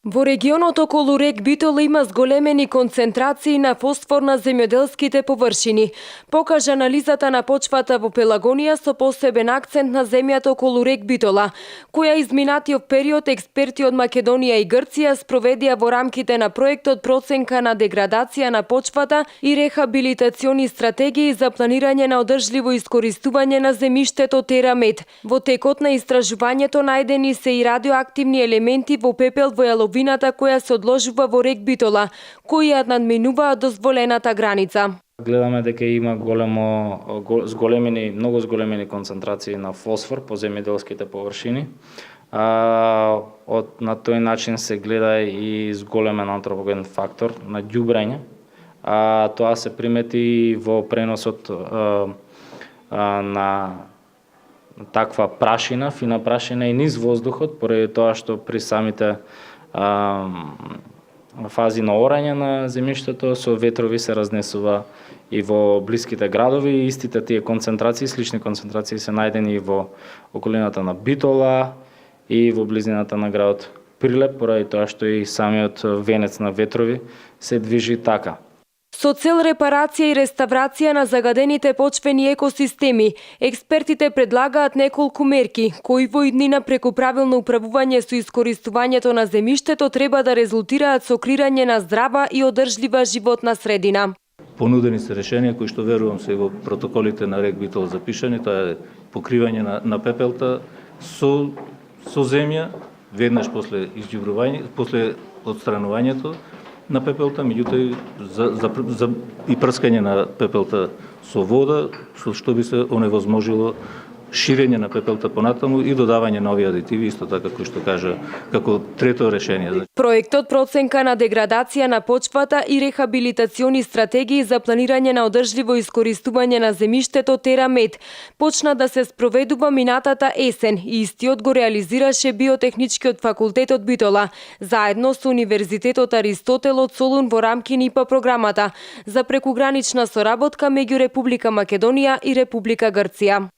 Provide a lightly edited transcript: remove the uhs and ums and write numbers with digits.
Во регионот околу рек Битола има зголемени концентрации на фосфор на земјоделските површини. Покажа анализата на почвата во Пелагонија со посебен акцент на земјата околу рек Битола, која изминатиот период експерти од Македонија и Грција спроведија во рамките на проектот проценка на деградација на почвата и рехабилитациони стратегии за планирање на одржливо искористување на земјиштето Терамет. Во текот на истражувањето најдени се и радиоактивни елементи во пепел во јаловината која се одложува во рек Битола, кои ја надминуваат дозволената граница. Гледаме дека има многу зголемени концентрации на фосфор по земјоделските површини. На тој начин се гледа и зголемен антропоген фактор на ѓубрење. Тоа се примети во преносот на таква прашина, фина прашина и низ воздухот, поради тоа што при самите фази на орање на земјиштето со ветрови се разнесува и во блиските градови и истите тие концентрации, слични концентрации се најдени и во околината на Битола и во близината на градот Прилеп, поради тоа што и самиот венец на ветрови се движи така. Со цел репарација и реставрација на загадените почвени екосистеми, експертите предлагаат неколку мерки, кои во иднина преку правилно управување со искористувањето на земјиштето треба да резултираат со креирање на здрава и одржлива животна средина. Понудени се решенија кои што верувам се во протоколите на рек Битола запишани, тоа е покривање на пепелта со земја, веднаш после изџубрување, после отстранувањето на пепелта, меѓутоа и прскање на пепелта со вода, со што би се оневозможило ширење на пепелта понатаму и додавање нови адитиви, исто така кој што кажа како трето решение. Проектот проценка на деградација на почвата и рехабилитациони стратегии за планирање на одржливо искористување на земјиштето Терамет почна да се спроведува минатата есен и истиот го реализираше Биотехничкиот факултет од Битола, заедно со Универзитетот Аристотел од Солун во рамки на ИПА програмата за прекугранична соработка меѓу Република Македонија и Република Грција.